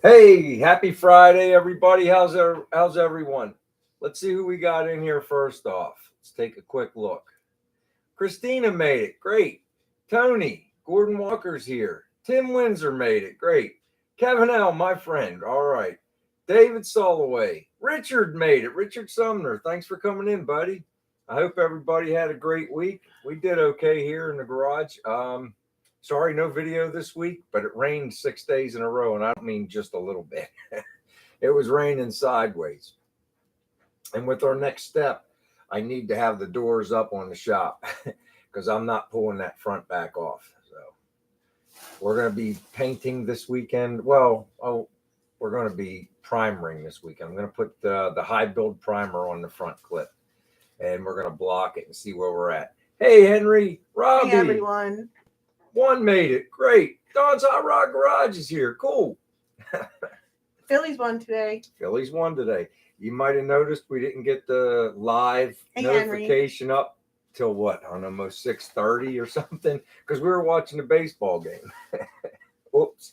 Hey, happy Friday, everybody. How's everyone? Let's see who we got in here first off. Let's take a quick look. Christina made it. Great. Tony, Gordon Walker's here. Tim Windsor made it. Great. Kevin L, my friend. All right. David Soloway. Richard made it. Richard Sumner. Thanks for coming in, buddy. I hope everybody had a great week. We did okay here in the garage. Sorry, no video this week, but it rained 6 days in a row, and I don't mean just a little bit. It was raining sideways. And with our next step, I need to have the doors up on the shop because I'm not pulling that front back off. So we're going to be painting this weekend. We're going to be primering this weekend. I'm going to put the high build primer on the front clip, and we're going to block it and see where we're at. Hey, Henry, Robbie. Hey, everyone. One made it. Great. Don's Hot Rod Garage is here. Cool. Phillies won today. Phillies won today. You might have noticed we didn't get the live notification up till what? I don't know, almost 6:30 or something because we were watching the baseball game. Oops.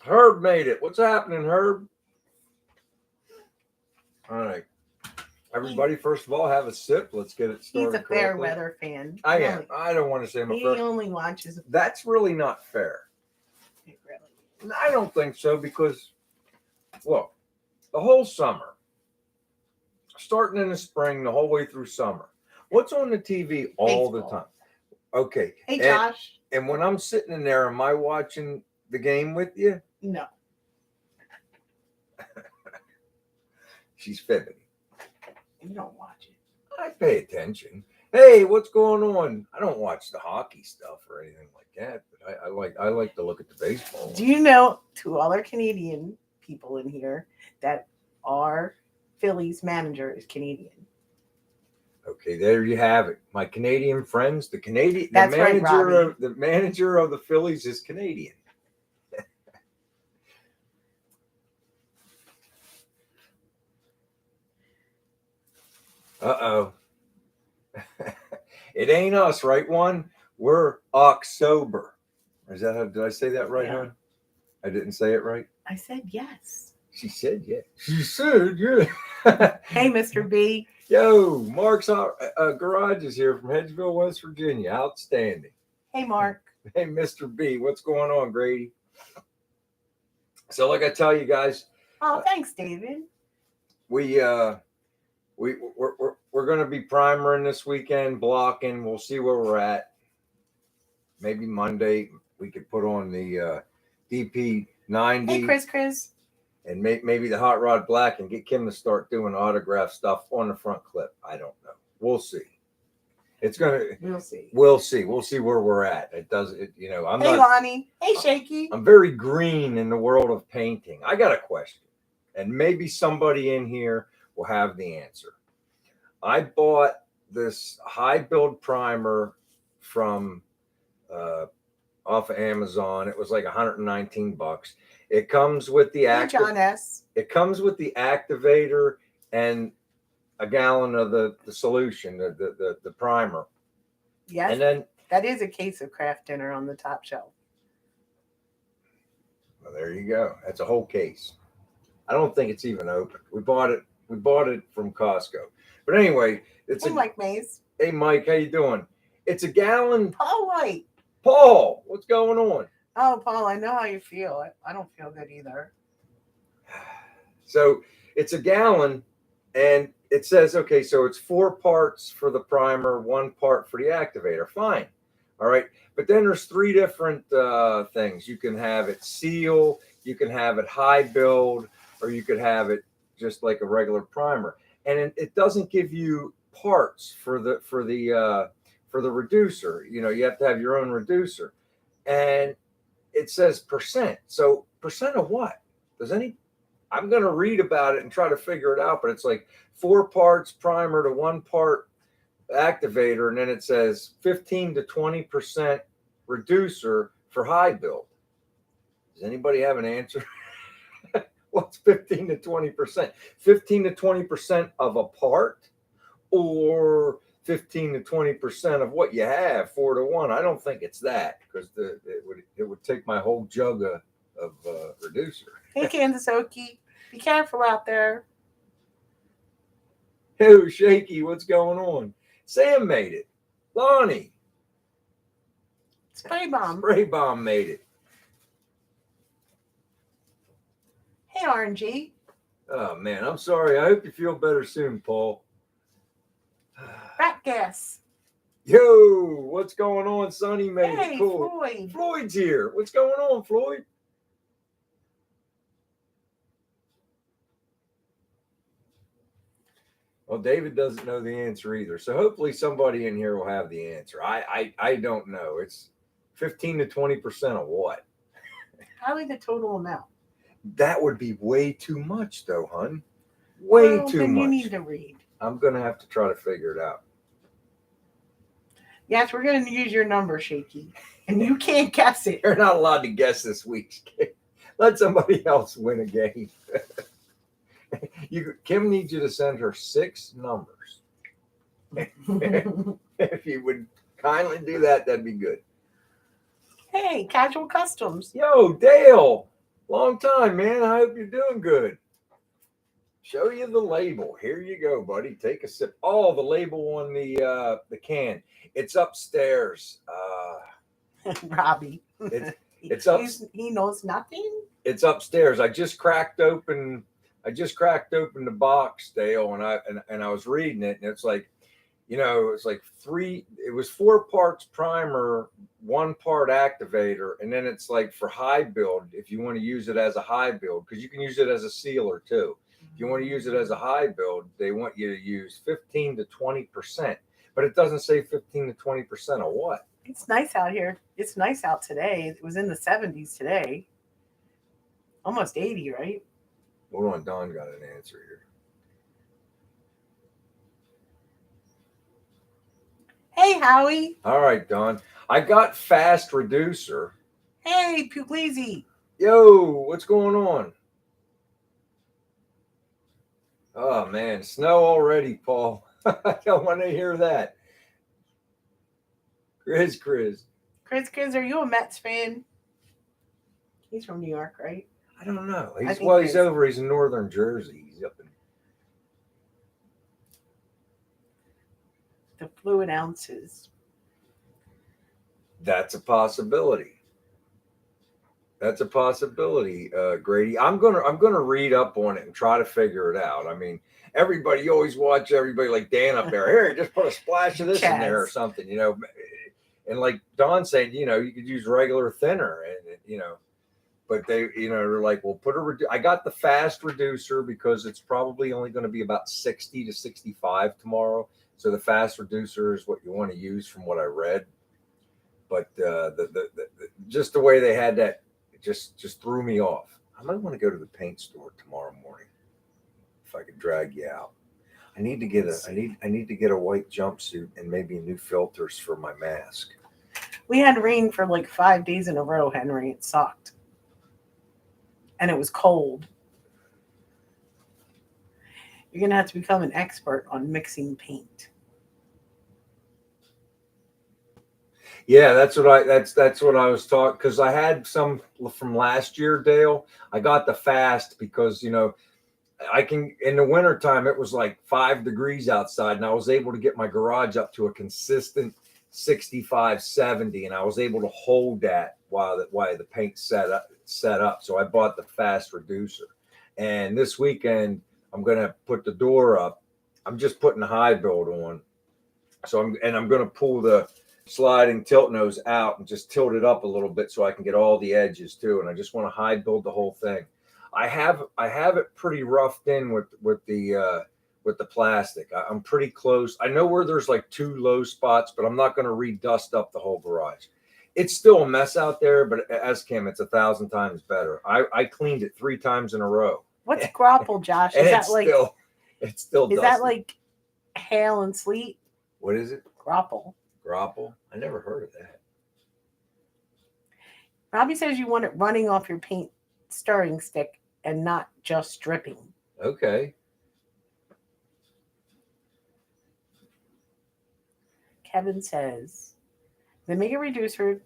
Herb made it. What's happening, Herb? All right. Everybody, first of all, have a sip. Let's get it started. He's a fair weather fan. I am. I don't want to say I'm a fair. He only watches. That's really not fair. Really? I don't think so because, look, the whole summer, starting in the spring, the whole way through summer, what's on the TV all the time? Okay. Hey, Josh. And when I'm sitting in there, am I watching the game with you? No. She's fibbing. You don't watch it. I pay attention. Hey, what's going on? I don't watch the hockey stuff or anything like that, but I like to look at the baseball. Do you know, to all our Canadian people in here, that our Phillies manager is Canadian? Okay, there you have it. My Canadian friends, the manager of the Phillies is Canadian. Uh-oh. It ain't us, right, one? We're October. Is that how, did I say that right, Yeah. hon? I didn't say it right? I said yes. She said yeah. She said yeah. Hey, Mr. B. Yo, Mark's Garage is here from Hedgeville, West Virginia. Outstanding. Hey, Mark. Hey, Mr. B. What's going on, Grady? So like I tell you guys. Oh, thanks, David. We're going to be primering this weekend, blocking. We'll see where we're at. Maybe Monday we could put on the DP90. Hey, Chris. And maybe the Hot Rod Black and get Kim to start doing autograph stuff on the front clip. I don't know. We'll see. We'll see. We'll see. We'll see where we're at. I'm Hey, Lonnie. Hey, Shaky. I'm very green in the world of painting. I got a question, and maybe somebody in here will have the answer. I bought this high build primer from off of Amazon. It was like $119. It comes with the John S. It comes with the activator and a gallon of the solution, the primer. Yes. And then that is a case of Kraft Dinner on the top shelf. Well, there you go. That's a whole case. I don't think it's even open. We bought it from Costco. But anyway, Mike Mays. Hey, Mike, how you doing? It's a gallon. Paul White. Paul, what's going on? Oh, Paul, I know how you feel. I don't feel good either. So it's a gallon, and it says, okay, so it's 4 parts for the primer, 1 part for the activator. Fine. All right. But then there's 3 different things. You can have it seal, you can have it high build, or you could have it just like a regular primer. And it doesn't give you parts for the reducer. You have to have your own reducer. And it says percent. So percent of what? I'm going to read about it and try to figure it out, but it's like 4 parts primer to 1 part activator. And then it says 15 to 20% reducer for high build. Does anybody have an answer? What's 15 to 20%? 15 to 20% of a part, or 15 to 20% of what you have, 4-1. I don't think it's that, because it would take my whole jug of reducer. Hey, Kansas Okie, be careful out there. Hey, Shaky, what's going on? Sam made it. Lonnie. Spray bomb. Spray bomb made it. Hey, RNG. Oh man, I'm sorry. I hope you feel better soon, Paul. Rat gas. Yo, what's going on? Sonny made Hey, it. Cool. Floyd. Floyd's here. What's going on, Floyd? Well, David doesn't know the answer either. So hopefully somebody in here will have the answer. I don't know. It's 15 to 20% of what? Probably the total amount. That would be way too much, though, hun. Way too then much. You need to read. I'm going to have to try to figure it out. Yes, we're going to use your number, Shaky. And you can't guess it. You're not allowed to guess this week's game. Let somebody else win a game. Kim needs you to send her 6 numbers. If you would kindly do that, that'd be good. Hey, Casual Customs. Yo, Dale. Long time, man. I hope you're doing good. Show you the label. Here you go, buddy. Take a sip. Oh, the label on the can. It's upstairs. Robbie. It's up. He knows nothing. It's upstairs. I just cracked open the box, Dale, and I was reading it, and it's like, it's like 4 parts primer, 1 part activator, and then it's like for high build, if you want to use it as a high build, because you can use it as a sealer too. If you want to use it as a high build, they want you to use 15 to 20%, but it doesn't say 15 to 20% of what. It's nice out here. It's nice out today. It was in the 70s today. Almost 80, right? Hold on, Don got an answer here. Hey, Howie. All right, Don. I got fast reducer. Hey, Puglisi. Yo, what's going on? Oh, man. Snow already, Paul. I don't want to hear that. Chris, are you a Mets fan? He's from New York, right? I don't know. He's in northern Jersey. He's up in the fluid ounces. That's a possibility. Grady. I'm gonna read up on it and try to figure it out. I mean, you always watch everybody like Dan up there. Here, just put a splash of this in there or something, And like Don said, you could use regular thinner, and but they, they're like, well, I got the fast reducer because it's probably only going to be about 60 to 65 tomorrow. So the fast reducer is what you want to use from what I read. But just the way they had that, it just threw me off. I might want to go to the paint store tomorrow morning if I could drag you out. I need to get a white jumpsuit and maybe new filters for my mask. We had rain for like 5 days in a row, Henry. It sucked. And it was cold. You're going to have to become an expert on mixing paint. Yeah, that's what I was taught, because I had some from last year, Dale. I got the fast because, I can, in the wintertime, it was like 5 degrees outside, and I was able to get my garage up to a consistent 65, 70, and I was able to hold that while the paint set up. So I bought the fast reducer, and this weekend I'm going to put the door up. I'm just putting the high build on. So I'm going to pull the sliding tilt nose out and just tilt it up a little bit so I can get all the edges too. And I just want to high build the whole thing. I have it pretty roughed in with the plastic. I'm pretty close. I know where there's like 2 low spots, but I'm not going to redust up the whole garage. It's still a mess out there, but as Kim, it's 1,000 times better. I cleaned it 3 times in a row. What's grapple, Josh? Is that like it's still is dusty. that like hail and sleet? What is it? Grapple. I never heard of that. Robbie says you want it running off your paint stirring stick and not just dripping. Okay. Kevin says, the mega reducer,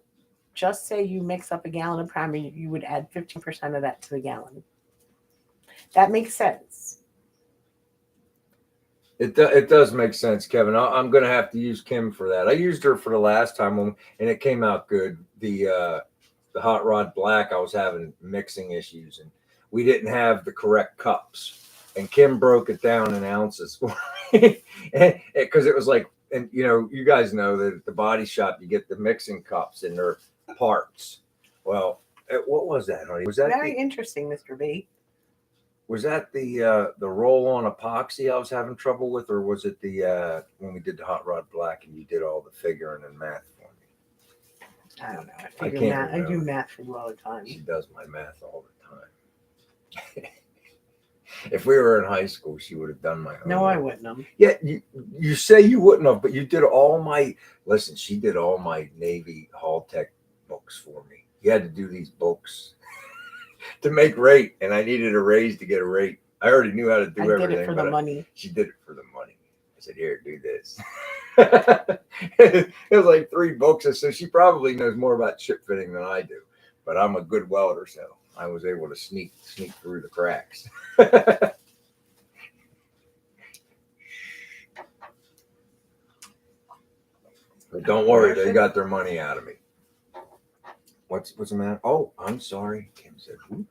just say you mix up a gallon of primer, you would add 15% of that to the gallon. That makes sense. It does make sense, Kevin. I'm going to have to use Kim for that. I used her for the last time, and it came out good. The Hot Rod Black, I was having mixing issues, and we didn't have the correct cups. And Kim broke it down in ounces for me because it was like, and you guys know that at the body shop you get the mixing cups in their parts. Well, what was that, honey? Was that very interesting, Mr. B? Was that the roll-on epoxy I was having trouble with, or was it the when we did the Hot Rod Black and you did all the figuring and math for me? I don't know. I do math for you all the time. She does my math all the time. If we were in high school, she would have done my homework. No, I wouldn't have. Yeah, you say you wouldn't have, but you did all my. Listen, she did all my Navy Hall Tech books for me. You had to do these books to make rate, and I needed a raise to get a rate. I already knew how to do everything. I did it for the money. She did it for the money. I said, "Here, do this." It was like 3 books, so she probably knows more about ship fitting than I do. But I'm a good welder, so I was able to sneak through the cracks. But don't worry, they got their money out of me. What's the matter? Oh, I'm sorry. Kim said, "Ooh,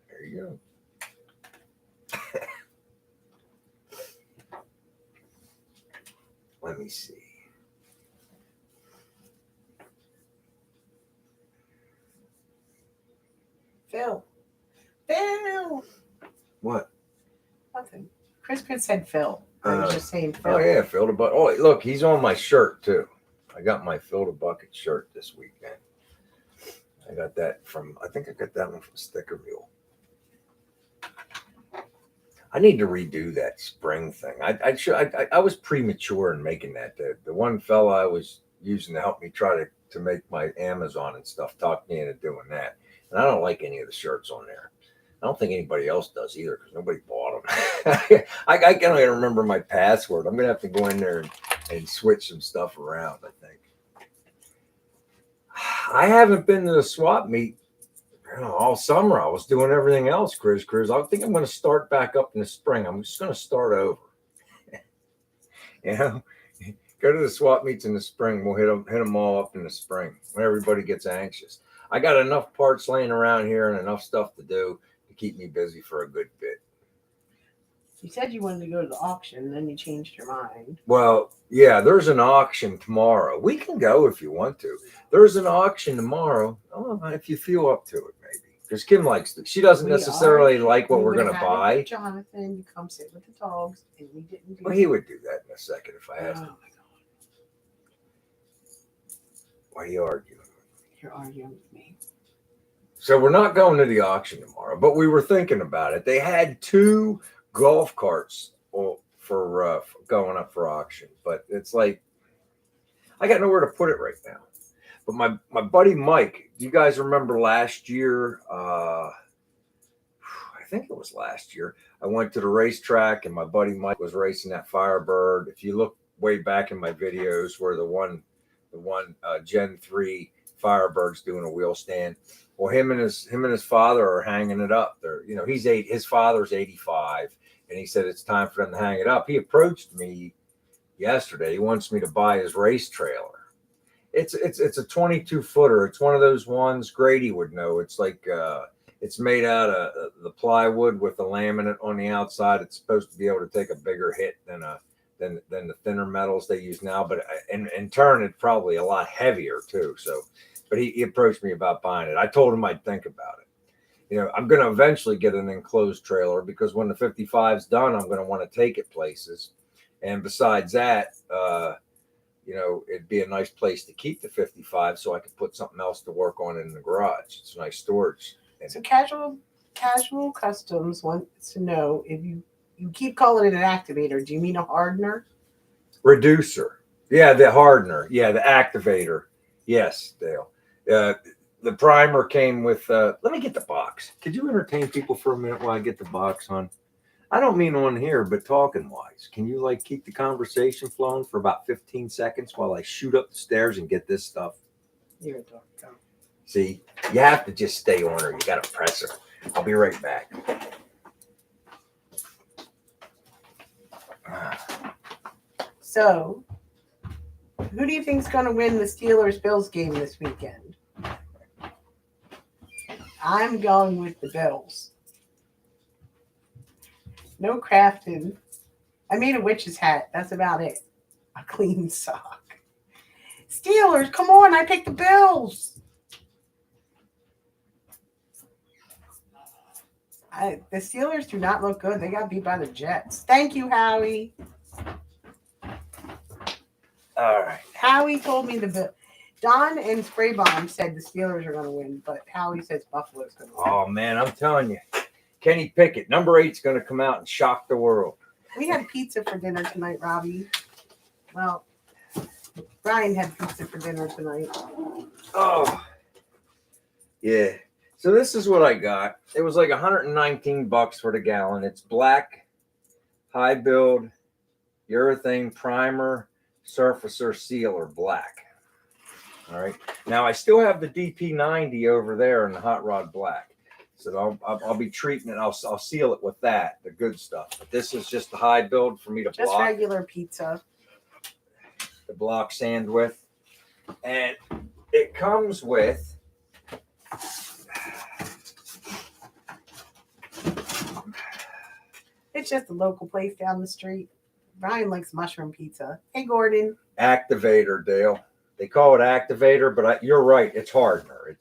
there you go." Let me see. Phil. What? Nothing. Chris said Phil. I was just saying Phil. Oh yeah, Phil the Bucket. Oh look, he's on my shirt too. I got my Phil the Bucket shirt this weekend. I got that I think I got that one from Sticker Mule. I need to redo that spring thing. I was premature in making that. The one fella I was using to help me try to make my Amazon and stuff talked me into doing that. And I don't like any of the shirts on there. I don't think anybody else does either because nobody bought them. I can't even remember my password. I'm going to have to go in there and switch some stuff around, I think. I haven't been to the swap meet all summer. I was doing everything else, Chris. I think I'm going to start back up in the spring. I'm just going to start over. Go to the swap meets in the spring. We'll hit them all up in the spring when everybody gets anxious. I got enough parts laying around here and enough stuff to do to keep me busy for a good bit. You said you wanted to go to the auction, then you changed your mind. Well, yeah, there's an auction tomorrow. We can go if you want to. There's an auction tomorrow. Oh, if you feel up to it, maybe. Because Kim likes it. She doesn't necessarily like what we're going to buy. Jonathan, you come sit with the dogs, and we didn't do Well, he would do that in a second if I asked him. Oh, my God. Why are you arguing? You're arguing with me. So we're not going to the auction tomorrow, but we were thinking about it. They had 2 golf carts for going up for auction, but it's like I got nowhere to put it right now. But my buddy Mike, do you guys remember last year? I think it was last year. I went to the racetrack and my buddy Mike was racing that Firebird. If you look way back in my videos, where the one Gen 3 Firebird's doing a wheel stand. Well, him and his father are hanging it up. They're, his father's 85, and he said it's time for them to hang it up. He approached me yesterday. He wants me to buy his race trailer. It's a 22-footer. It's one of those ones Grady would know. It's like it's made out of the plywood with the laminate on the outside. It's supposed to be able to take a bigger hit than the thinner metals they use now. But in turn, it's probably a lot heavier too. So. But he approached me about buying it. I told him I'd think about it. I'm going to eventually get an enclosed trailer because when the 55's done, I'm going to want to take it places. And besides that, it'd be a nice place to keep the 55 so I could put something else to work on in the garage. It's a nice storage. So Casual Customs wants to know if you keep calling it an activator. Do you mean a hardener? Reducer. Yeah, the hardener. Yeah, the activator. Yes, Dale. The primer came with. Let me get the box. Could you entertain people for a minute while I get the box on? I don't mean on here, but talking wise. Can you like keep the conversation flowing for about 15 seconds while I shoot up the stairs and get this stuff? You're a dog. Go. See, you have to just stay on her. You got to press her. I'll be right back. So, who do you think's going to win the Steelers-Bills game this weekend? I'm going with the Bills. No crafting. I made a witch's hat. That's about it. A clean sock. Steelers, come on. I picked the Bills. The Steelers do not look good. They got beat by the Jets. Thank you, Howie. All right. Howie told me the Bills. Don and Spray Bomb said the Steelers are going to win, but Howie says Buffalo's going to win. Oh, man, I'm telling you. Kenny Pickett, number 8's going to come out and shock the world. We had pizza for dinner tonight, Robbie. Well, Brian had pizza for dinner tonight. Oh, yeah. So this is what I got. It was like $119 for the gallon. It's black, high build, urethane primer, surfacer sealer, black. All right. Now I still have the DP90 over there in the hot rod black. So I'll be treating it. I'll seal it with that, the good stuff. But this is just the high build for me to just block. Regular pizza. The block sand with. And it comes with it's just a local place down the street. Brian likes mushroom pizza. Hey, Gordon. activator, Dale. They call it activator, but you're right. It's hardener.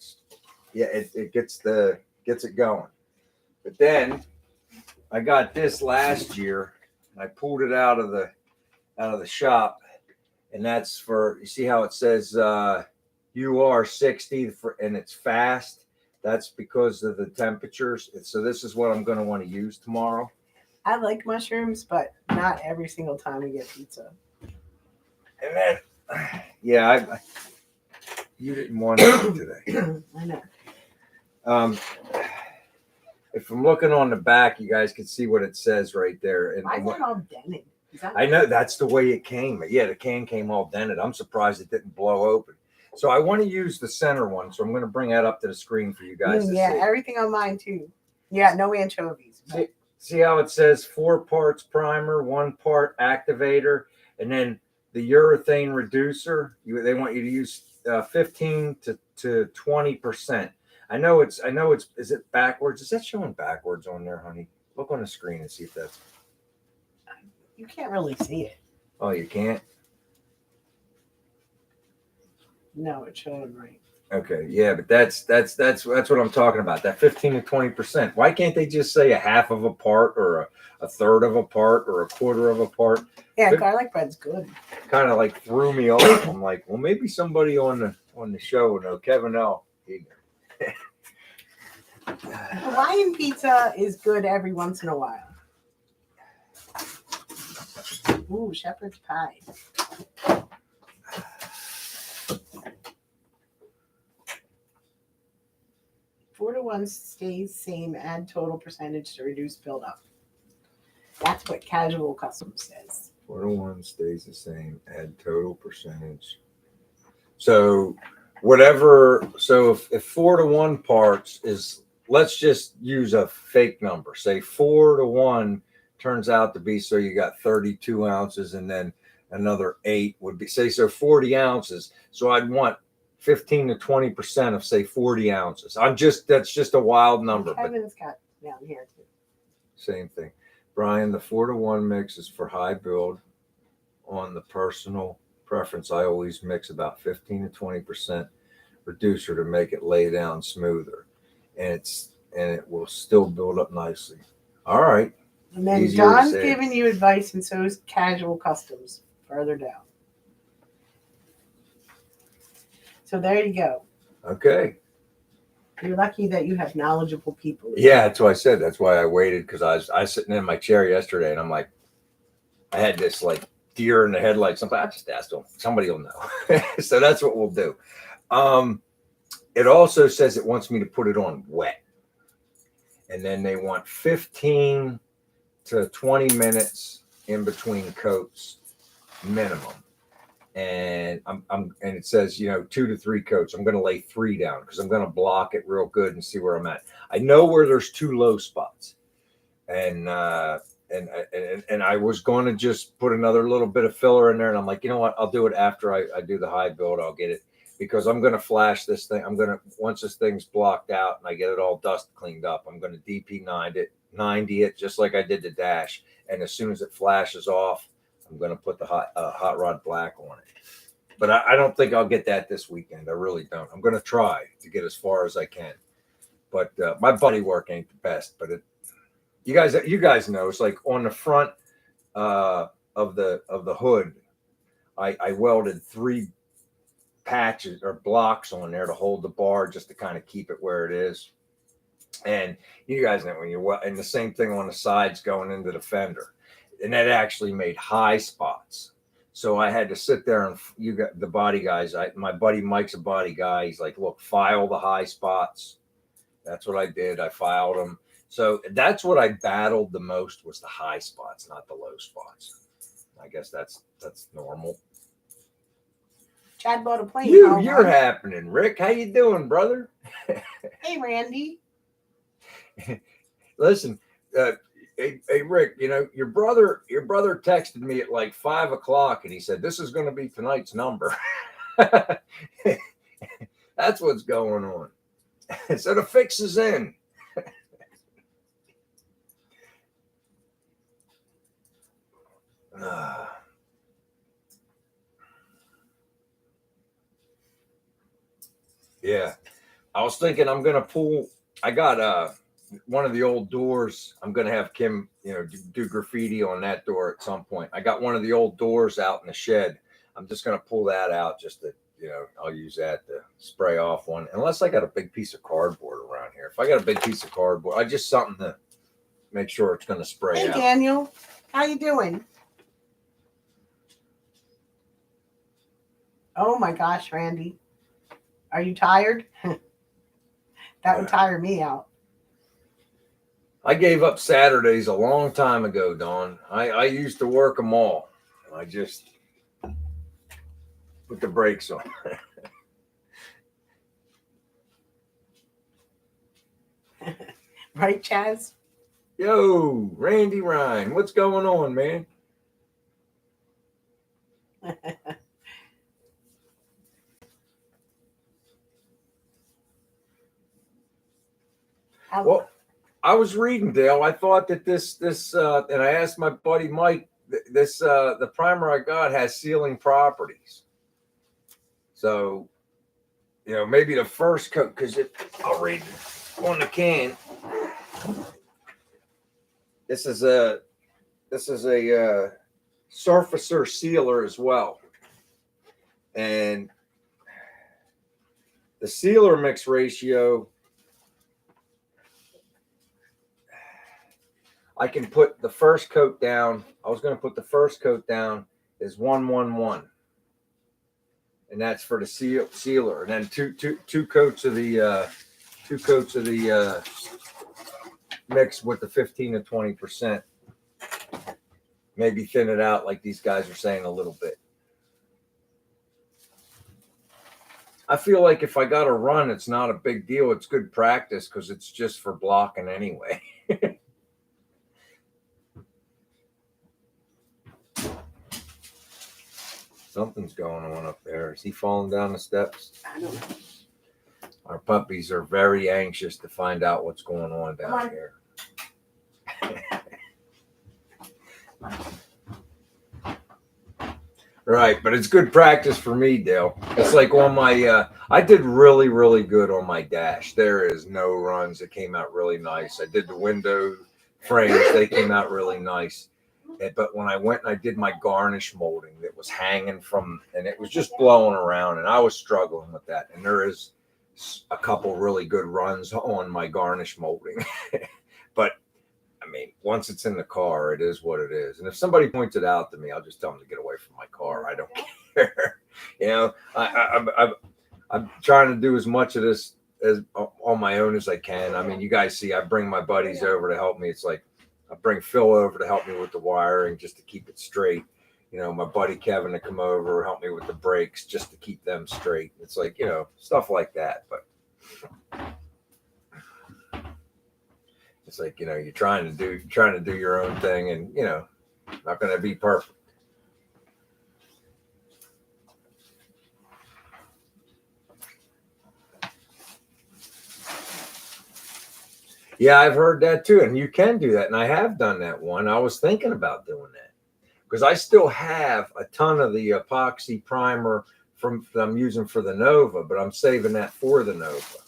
It gets it going. But then I got this last year. I pulled it out of the shop, and that's for, you see how it says UR 60 and it's fast. That's because of the temperatures. So this is what I'm going to want to use tomorrow. I like mushrooms, but not every single time we get pizza. And then, yeah, you didn't want it today. I know. If I'm looking on the back, you guys can see what it says right there. And why is that all dented? I know that's the way it came. Yeah, the can came all dented. I'm surprised it didn't blow open. So I want to use the center one. So I'm going to bring that up to the screen for you guys to see. Yeah, everything on mine too. Yeah, no anchovies. See how it says 4 parts primer, 1 part activator, and then the urethane reducer. They want you to use 15 to 20%. I know it's. Is it backwards? Is that showing backwards on there, honey? Look on the screen and see if that's. You can't really see it. Oh, you can't. No, it's showing right. Okay, yeah, but that's what I'm talking about. That 15 to 20%. Why can't they just say a half of a part or a third of a part or a quarter of a part? Yeah, garlic bread's good. Kind of like threw me off. I'm like, well, maybe somebody on the show would know. Kevin L. Hawaiian pizza is good every once in a while. Ooh, shepherd's pie. Four to 1 stays same. Add total percentage to reduce buildup. That's what Casual Custom says. 4 to 1 stays the same. Add total percentage. So whatever. So if 4 to 1 parts is, let's just use a fake number. Say 4 to 1 turns out to be, so you got 32 ounces, and then another 8 would be, say, so 40 ounces. So I'd want 15 to 20% of, say, 40 ounces. That's just a wild number. Kevin's got down here too. Same thing. Brian, the 4 to 1 mix is for high build. On the personal preference, I always mix about 15 to 20% reducer to make it lay down smoother. And it will still build up nicely. All right. And then Don's giving you advice, and so is Casual Customs further down. So there you go. Okay. You're lucky that you have knowledgeable people. Yeah, that's what I said. That's why I waited, because I was sitting in my chair yesterday, and I'm like, I had this like deer in the headlights. I just asked them. Somebody will know. So that's what we'll do. It also says it wants me to put it on wet. And then they want 15 to 20 minutes in between coats minimum. And and it says, 2 to 3 coats. I'm going to lay 3 down because I'm going to block it real good and see where I'm at. I know where there's 2 low spots, and I was going to just put another little bit of filler in there, and I'm like, you know what? I'll do it after I do the high build. I'll get it because I'm going to flash this thing. Once this thing's blocked out and I get it all dust cleaned up, I'm going to DP 90 it just like I did the dash. And as soon as it flashes off, I'm going to put the hot rod black on it. But I don't think I'll get that this weekend. I really don't. I'm going to try to get as far as I can. But my body work ain't the best. But you guys know, it's like on the front of the hood, I welded 3 patches or blocks on there to hold the bar just to kind of keep it where it is. And you guys know when you're and the same thing on the sides going into the fender. And that actually made high spots. So I had to sit there and you got the body guys. My buddy Mike's a body guy. He's like, look, file the high spots. That's what I did. I filed them. So that's what I battled the most was the high spots, not the low spots. I guess that's normal. Chad bought a plane. You're happening, Rick. How you doing, brother? Hey, Randy. Listen, Hey Rick, your brother texted me at like 5 o'clock and he said, this is going to be tonight's number. That's what's going on. So the fix is in. Yeah. I was thinking I'm going to pull, I got one of the old doors. I'm going to have Kim, do graffiti on that door at some point. I got one of the old doors out in the shed. I'm just going to pull that out just to, I'll use that to spray off one. Unless I got a big piece of cardboard around here. If I got a big piece of cardboard, I just something to make sure it's going to spray out. Hey, Daniel. How you doing? Oh, my gosh, Randy. Are you tired? That would tire me out. I gave up Saturdays a long time ago, Dawn. I used to work them all. I just put the brakes on. Right, Chaz? Yo, Randy Ryan, what's going on, man? Well, I was reading, Dale. I thought that this, and I asked my buddy Mike, the primer I got has sealing properties. So, maybe the first coat, because I'll read on the can. This is a surfacer sealer as well, and the sealer mix ratio. I can put the first coat down. I was going to put the first coat down is 1-1-1, and that's for the sealer. And then two coats of the mix with the 15 to 20%. Maybe thin it out like these guys are saying a little bit. I feel like if I got to run, it's not a big deal. It's good practice because it's just for blocking anyway. Something's going on up there. Is he falling down the steps? I don't know. Our puppies are very anxious to find out what's going on down here. Right, but it's good practice for me, Dale. It's like on my, I did really, really good on my dash. There is no runs. It came out really nice. I did the window frames. They came out really nice. But when I went and I did my garnish molding, that was hanging from, and it was just blowing around, and I was struggling with that. And there is a couple really good runs on my garnish molding. But I mean, once it's in the car, it is what it is. And if somebody points it out to me, I'll just tell them to get away from my car. I don't care. I'm trying to do as much of this as on my own as I can. I mean, you guys see, I bring my buddies over to help me. It's like I bring Phil over to help me with the wiring just to keep it straight. You know, my buddy Kevin to come over, help me with the brakes just to keep them straight. It's like, you know, stuff like that. But it's like, you know, you're trying to do your own thing, and, you know, not going to be perfect. Yeah, I've heard that too. And you can do that. And I have done that one. I was thinking about doing that because I still have a ton of the epoxy primer that I'm using for the Nova, but I'm saving that for the Nova.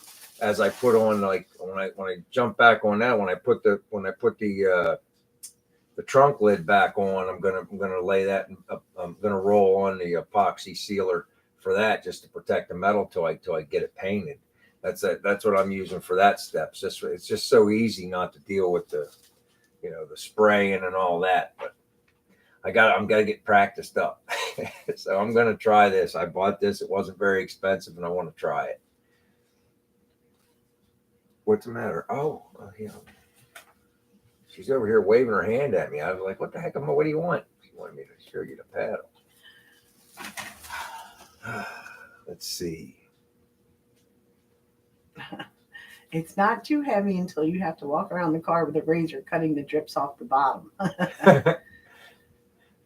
As I put on, like when I jump back on that, when I put the trunk lid back on, I'm gonna lay that. I'm gonna roll on the epoxy sealer for that just to protect the metal till I get it painted. That's what I'm using for that step. It's just so easy not to deal with the, you know, the spraying and all that. But I'm gotta get practiced up. So I'm gonna try this. I bought this. It wasn't very expensive, and I want to try it. What's the matter? Oh, you know, she's over here waving her hand at me. I was like, "What the heck? What do you want?" She wanted me to show you the paddle. Let's see. It's not too heavy until you have to walk around the car with a razor cutting the drips off the bottom. I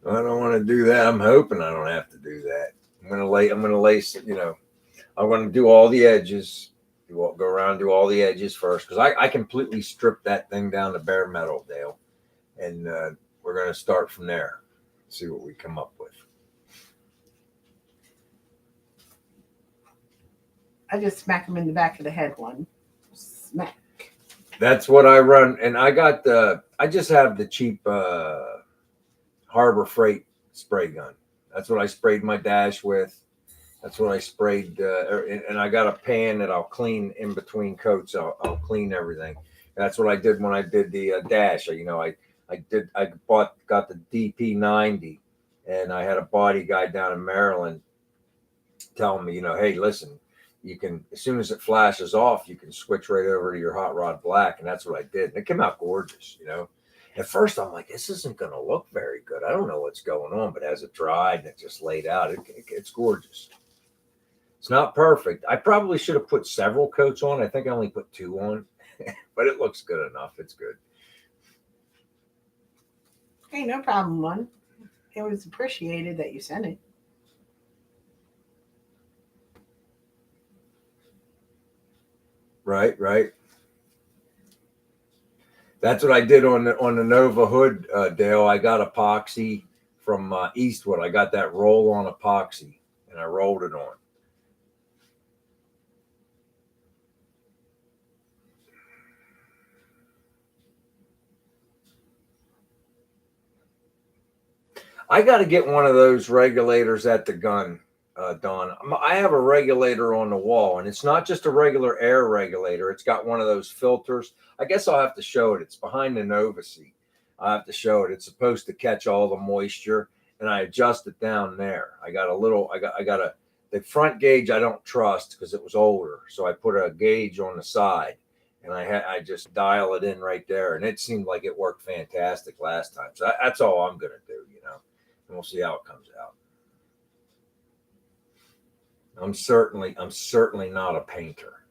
don't want to do that. I'm hoping I don't have to do that. I'm gonna lace, you know, I'm gonna do all the edges. Go around, do all the edges first, because I completely stripped that thing down to bare metal, Dale, and we're gonna start from there. See what we come up with. I just smack them in the back of the head one. Smack. That's what I run, and I just have the cheap Harbor Freight spray gun. That's what I sprayed my dash with. That's what I sprayed, and I got a pan that I'll clean in between coats. I'll clean everything. That's what I did when I did the dash. You know, I got the DP90, and I had a body guy down in Maryland telling me, you know, hey, listen, you can, as soon as it flashes off, you can switch right over to your hot rod black, and that's what I did. And it came out gorgeous, you know. At first, I'm like, this isn't going to look very good. I don't know what's going on, but as it dried and it just laid out, it's gorgeous. It's not perfect. I probably should have put several coats on. I think I only put 2 on, but it looks good enough. It's good. Hey, no problem, one. It was appreciated that you sent it. Right. That's what I did on the Nova hood, Dale. I got epoxy from Eastwood. I got that roll-on epoxy, and I rolled it on. I got to get one of those regulators at the gun, Don. I have a regulator on the wall, and it's not just a regular air regulator. It's got one of those filters. I guess I'll have to show it. It's behind the Nova seat. I have to show it. It's supposed to catch all the moisture, and I adjust it down there. The front gauge I don't trust because it was older, so I put a gauge on the side, and I just dial it in right there, and it seemed like it worked fantastic last time. So that's all I'm gonna do, you know. And we'll see how it comes out. I'm certainly not a painter.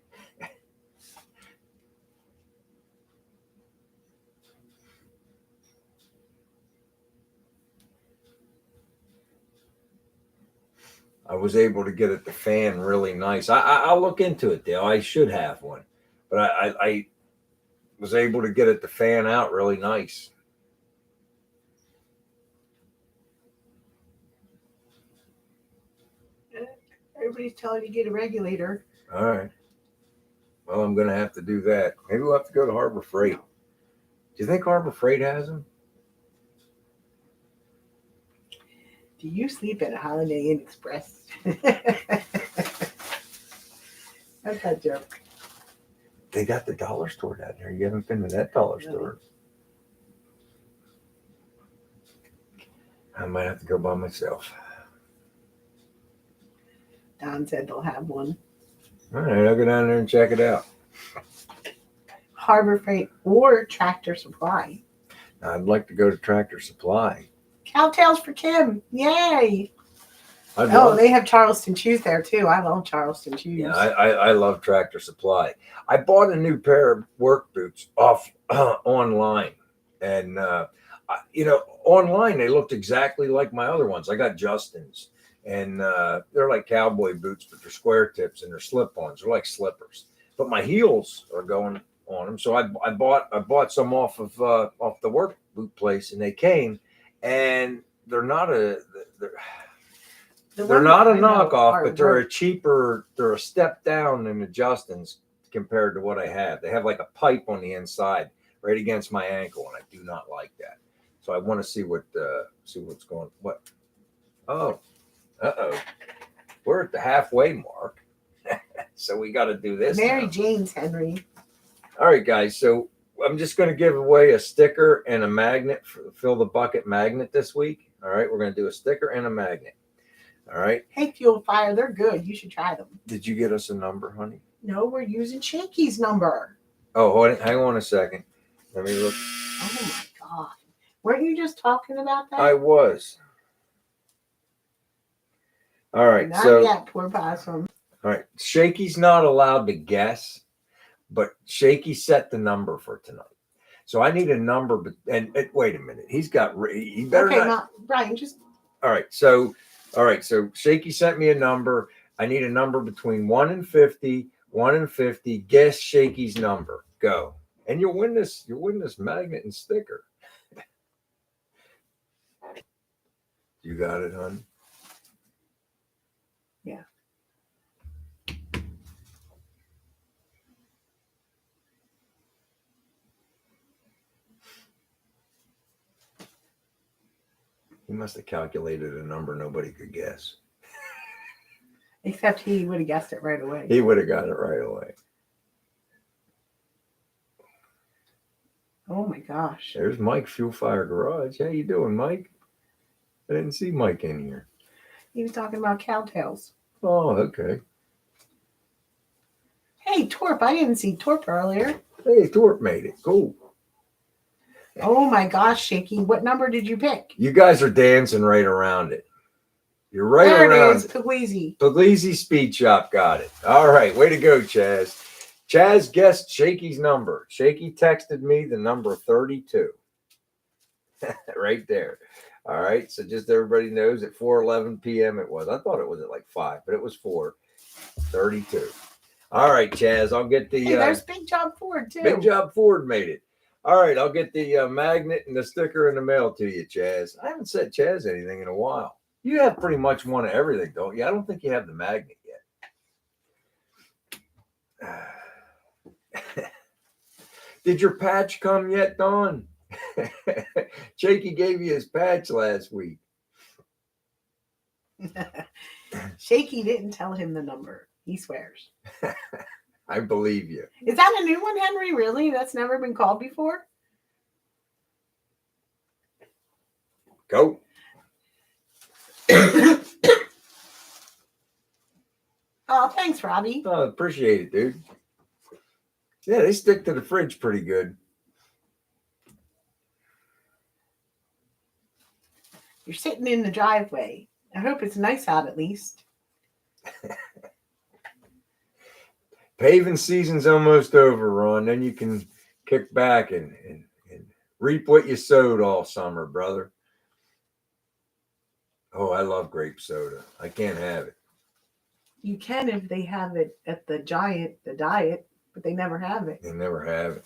I was able to get it to fan really nice. I'll look into it, Dale. I should have one, but I was able to get it to fan out really nice. Everybody's telling you to get a regulator. All right. Well, I'm going to have to do that. Maybe we'll have to go to Harbor Freight. Do you think Harbor Freight has them? Do you sleep at a Holiday Inn Express? That's that joke. They got the dollar store down there. You haven't been to that dollar store. I might have to go by myself. Don said they'll have one. All right, I'll go down there and check it out. Harbor Freight or Tractor Supply. I'd like to go to Tractor Supply. Cowtails for Kim. Yay. I'd Oh, love, they have Charleston chews there too. I love Charleston chews. yeah, I love Tractor Supply. I bought a new pair of work boots off online, and online they looked exactly like my other ones. I got Justin's, and they're like cowboy boots, but they're square tips and they're slip-ons. They're like slippers, but my heels are going on them. So I bought some off the work boot place, and they came, and they're not a they're not a knockoff, but they're a cheaper. They're a step down than the Justin's compared to what I have. They have like a pipe on the inside right against my ankle, and I do not like that. So I want to see what's going. What? Oh, we're at the halfway mark, so we got to do this. Mary now. Jane's Henry. All right, guys. So I'm just going to give away a sticker and a magnet for Fill the Bucket magnet this week. All right, we're going to do a sticker and a magnet. All right. Hey, Fuel Fire, they're good. You should try them. Did you get us a number, honey? No, we're using Shaky's number. Oh, hold it. Hang on a second. Let me look. Oh my God. Weren't you just talking about that? I was. All right. Not so yet, poor possum. all right. Shaky's not allowed to guess, but Shaky set the number for tonight. So I need a number, and wait a minute. He better not. Brian, just. All right. So Shaky sent me a number. I need a number between 1 and 50. 1 and 50. Guess Shaky's number. Go. And you'll win this magnet and sticker. You got it, hon? Yeah. He must have calculated a number nobody could guess. Except he would have guessed it right away. He would have got it right away. Oh my gosh. There's Mike, Fuel Fire Garage. How you doing, Mike? I didn't see Mike in here. He was talking about cowtails. Oh, okay. Hey, Torp. I didn't see Torp earlier. Hey, Torp made it. Cool. Oh my gosh, Shaky. What number did you pick? You guys are dancing right around it. You're right there around it is, Puglisi. Puglisi Speed Shop got it. All right, way to go, Chaz. Chaz guessed Shaky's number. Shaky texted me the number 32. Right there. All right, so just everybody knows at 4:11 p.m. it was. I thought it was at like 5, but it was 4:32. All right, Chaz, I'll get the... Hey, there's Big Job Ford, too. Big Job Ford made it. All right, I'll get the magnet and the sticker in the mail to you, Chaz. I haven't said Chaz anything in a while. You have pretty much one of everything, don't you? I don't think you have the magnet yet. Did your patch come yet, Dawn? Shaky gave you his patch last week. Shaky didn't tell him the number. He swears. I believe you. Is that a new one, Henry? Really? That's never been called before? Go. Oh, thanks, Robbie. Oh, appreciate it, dude. Yeah, they stick to the fridge pretty good. You're sitting in the driveway. I hope it's nice out at least. Paving season's almost over, Ron. Then you can kick back and reap what you sowed all summer, brother. Oh, I love grape soda. I can't have it. You can if they have it at the diet, but they never have it. They never have it.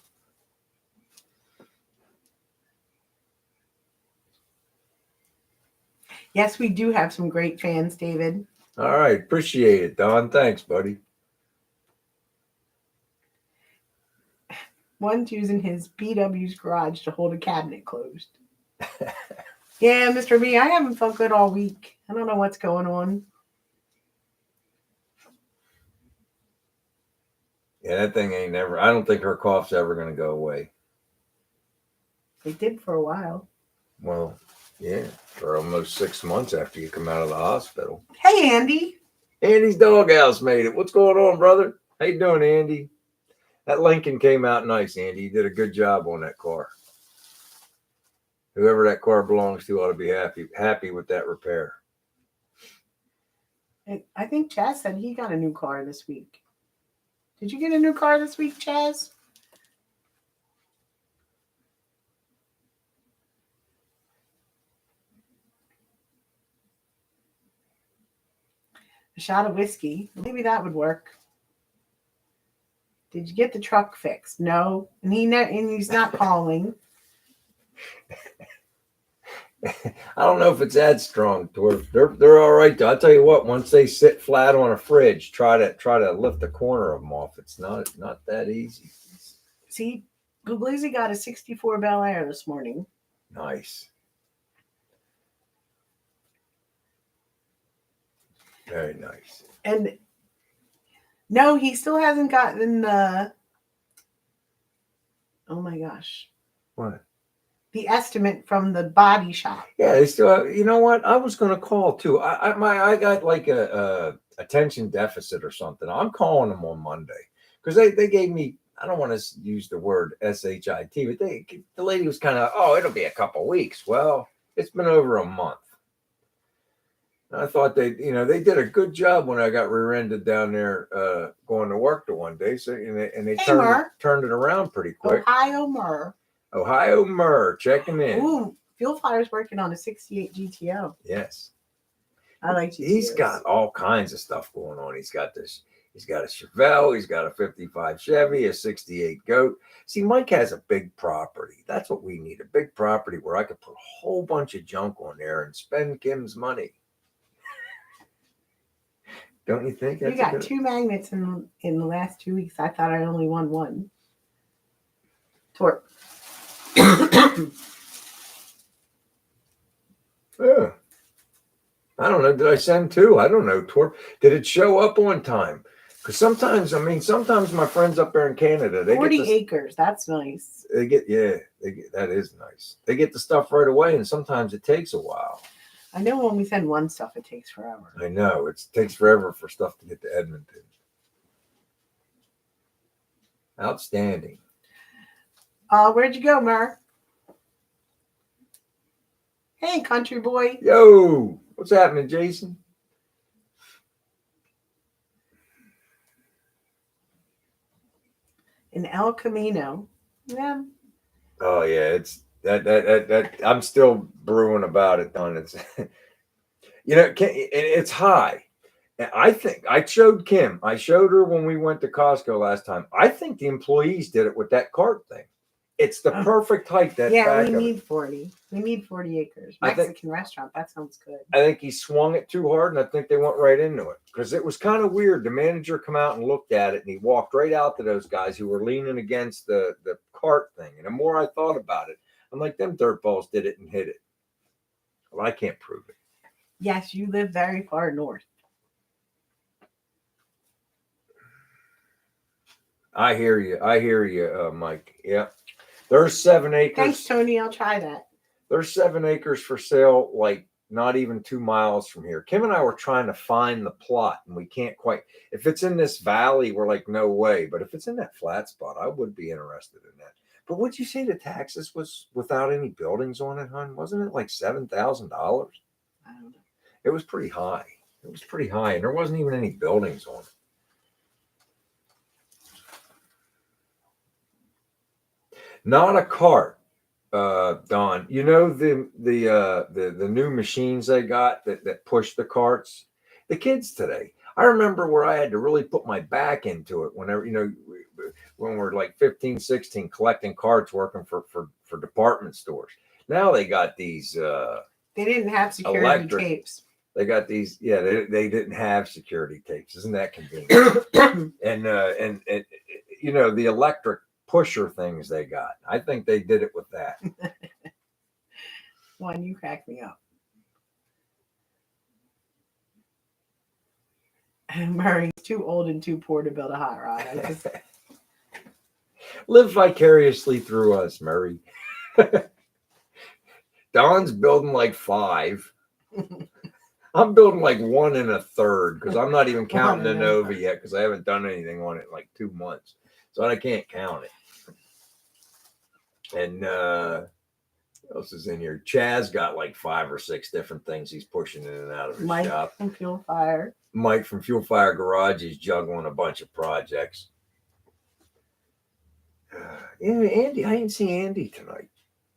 Yes, we do have some great fans, David. All right. Appreciate it, Don. Thanks, buddy. One's using his BW's garage to hold a cabinet closed. Yeah, Mr. B, I haven't felt good all week. I don't know what's going on. Yeah, that thing ain't never. I don't think her cough's ever going to go away. It did for a while. Well, yeah, for almost 6 months after you come out of the hospital. Hey, Andy. Andy's doghouse made it. What's going on, brother? How you doing, Andy? That Lincoln came out nice, Andy. You did a good job on that car. Whoever that car belongs to ought to be happy with that repair. I think Chaz said he got a new car this week. Did you get a new car this week, Chaz? A shot of whiskey. Maybe that would work. Did you get the truck fixed? No. And he's not calling. I don't know if it's that strong. They're all right though. I'll tell you what. Once they sit flat on a fridge, try to lift the corner of them off. It's not that easy. See, Guglizzi got a 64 Bel Air this morning. Nice. Very nice. And no, he still hasn't gotten the. Oh my gosh. What? The estimate from the body shop. Yeah, they still have, you know what? I was going to call too. I got like a attention deficit or something. I'm calling them on Monday because they gave me, I don't want to use the word SHIT, but the lady was kind of, oh, it'll be a couple weeks. Well, it's been over a month. And I thought they did a good job when I got rear-ended down there going to work the one day. So and they turned it around pretty quick. Ohio Murr checking in. Ooh, Fuel Fire's working on a 68 GTO. Yes. I like GTOs. He's got all kinds of stuff going on. He's got a Chevelle, he's got a 55 Chevy, a 68 Goat. See, Mike has a big property. That's what we need, a big property where I could put a whole bunch of junk on there and spend Kim's money. Don't you think? You got 2 magnets in the last 2 weeks. I thought I only won 1. Torque. Yeah. I don't know. Did I send 2? I don't know. Did it show up on time? Because sometimes my friends up there in Canada, they 40 get acres. That's nice. That is nice. They get the stuff right away, and sometimes it takes a while. I know when we send one stuff, it takes forever. I know. It takes forever for stuff to get to Edmonton. Outstanding. Where'd you go, Mer? Hey, country boy. Yo, what's happening, Jason? In El Camino. Yeah. Oh yeah, it's that I'm still brewing about it, Don. It's it's high. And I think I showed her when we went to Costco last time. I think the employees did it with that cart thing. It's the perfect height. We need 40. We need 40 acres. Mexican restaurant. That sounds good. I think he swung it too hard, and I think they went right into it because it was kind of weird. The manager come out and looked at it, and he walked right out to those guys who were leaning against the cart thing. And the more I thought about it, I'm like, them dirtballs did it and hit it. Well, I can't prove it. Yes, you live very far north. I hear you, Mike. Yeah. There's 7 acres. Thanks, Tony. I'll try that. There's 7 acres for sale, like not even 2 miles from here. Kim and I were trying to find the plot, and we can't quite. If it's in this valley, we're like, no way. But if it's in that flat spot, I would be interested in that. But would you say the taxes was without any buildings on it, hon? Wasn't it like $7,000? I don't know. It was pretty high. And there wasn't even any buildings on it. Not a cart, Don. You know the new machines they got that push the carts. The kids today. I remember where I had to really put my back into it whenever when we're like 15, 16, collecting carts, working for department stores. Now they got these. They didn't have security tapes. They got these. Yeah, they didn't have security tapes. Isn't that convenient? and the electric pusher things they got. I think they did it with that. One, you crack me up. Murray's too old and too poor to build a hot rod. Live vicariously through us, Murray. Don's building like 5. I'm building like 1 1/3 because I'm not even counting the Nova yet because I haven't done anything on it in like 2 months. So I can't count it. And What else is in here? Chaz got like 5 or 6 different things he's pushing in and out of his Mike shop. from Fuel Fire. Mike from Fuel Fire Garage is juggling a bunch of projects. Yeah, Andy. I didn't see Andy tonight.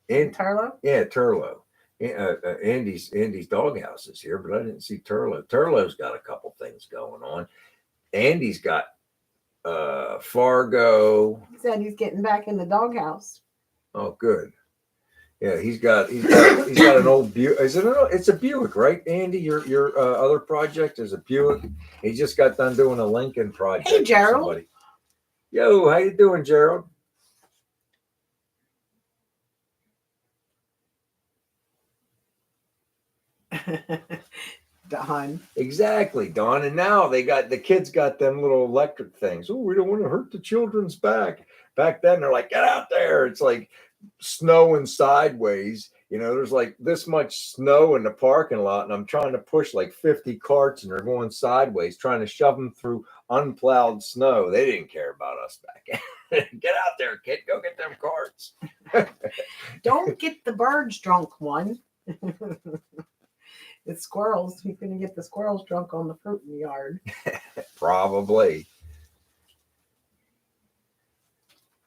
Turlo? Yeah, Turlo. Andy's doghouse is here, but I didn't see Turlo. Turlo's got a couple things going on. Andy's got Fargo. He said he's getting back in the doghouse. Oh, good. Yeah, he's got an old Buick. It's a Buick, right, Andy? Your other project is a Buick. He just got done doing a Lincoln project. Hey, Gerald. Yo, how you doing, Gerald? Don. Exactly, Don. And now the kids got them little electric things. Oh, we don't want to hurt the children's back. Back then, they're like, get out there. It's like snowing sideways. There's like this much snow in the parking lot, and I'm trying to push like 50 carts, and they're going sideways, trying to shove them through unplowed snow. They didn't care about us back then. Get out there, kid. Go get them carts. Don't get the birds drunk, one. It's squirrels. You're going to get the squirrels drunk on the fruit in the yard. Probably.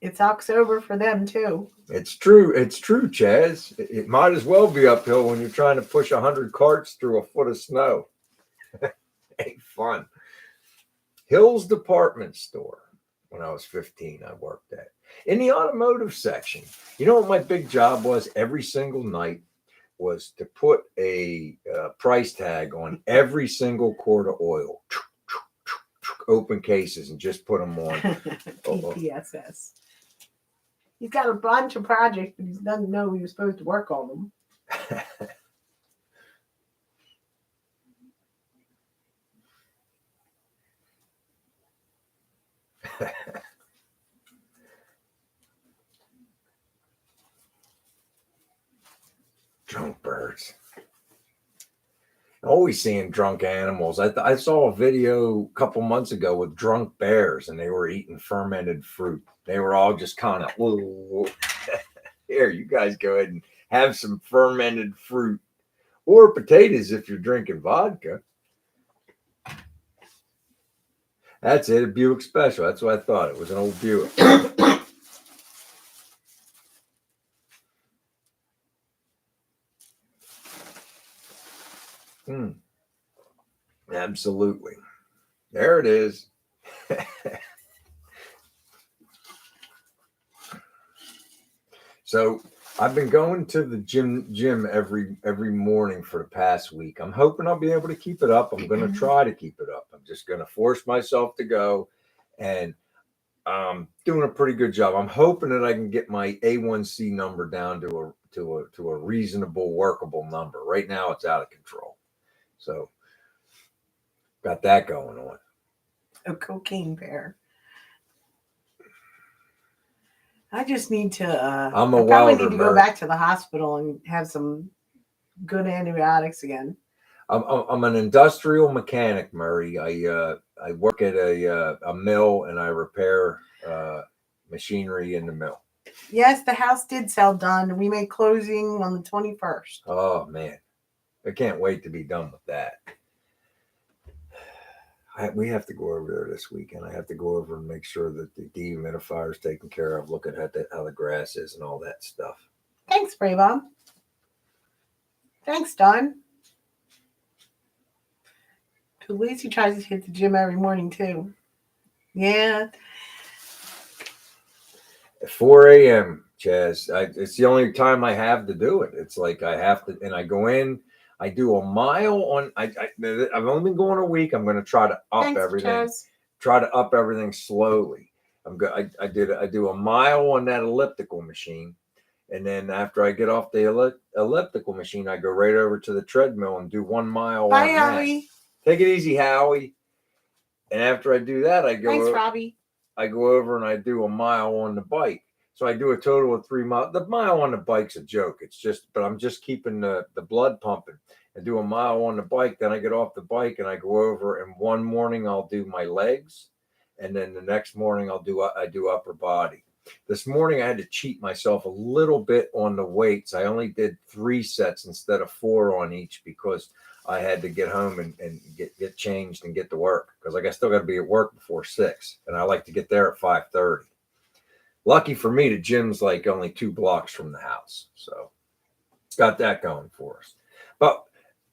It's October for them, too. It's true, Chaz. It might as well be uphill when you're trying to push 100 carts through a foot of snow. Ain't fun. Hill's Department Store. When I was 15, I worked at. In the automotive section. You know what my big job was every single night? Was to put a price tag on every single quart of oil. Open cases and just put them on. PPSS. He's got a bunch of projects, but he doesn't know he was supposed to work on them. Drunk birds. Always seeing drunk animals. I saw a video a couple months ago with drunk bears, and they were eating fermented fruit. They were all just kind of, here, you guys go ahead and have some fermented fruit or potatoes if you're drinking vodka. That's it, a Buick Special. That's what I thought. It was an old Buick. Absolutely. There it is. So I've been going to the gym every morning for the past week. I'm hoping I'll be able to keep it up. I'm going to try to keep it up. I'm just going to force myself to go, and doing a pretty good job. I'm hoping that I can get my A1C number down to a reasonable, workable number. Right now, it's out of control. So got that going on. A cocaine bear. I just need to. I'm a I probably welder, need to go back to the hospital and have some good antibiotics again. I'm an industrial mechanic, Murray. I work at a mill, and I repair machinery in the mill. Yes, the house did sell done. We made closing on the 21st. Oh man, I can't wait to be done with that. We have to go over there this weekend. I have to go over and make sure that the dehumidifier is taken care of, look at how the grass is and all that stuff. Thanks, Spray Bomb. Thanks, Don. At least he tries to hit the gym every morning, too. Yeah. At 4 a.m., Chaz. It's the only time I have to do it. It's like I have to, and I go in. I do a mile on. I've only been going a week. I'm going to try to up everything. Chaz. Try to up everything slowly. I do a mile on that elliptical machine, and then after I get off the elliptical machine, I go right over to the treadmill and do 1 mile. Bye, Howie. Take it easy, Howie. And after I do that, I go. Thanks, Robbie. I go over and I do a mile on the bike. So I do a total of 3 miles. The mile on the bike's a joke. It's just, but I'm just keeping the blood pumping. I do a mile on the bike. Then I get off the bike and I go over. And one morning I'll do my legs, and then the next morning I do upper body. This morning I had to cheat myself a little bit on the weights. I only did 3 sets instead of 4 on each because I had to get home and get changed and get to work because I still got to be at work before 6, and I like to get there at 5:30. Lucky for me, the gym's like only 2 blocks from the house, so it's got that going for us. But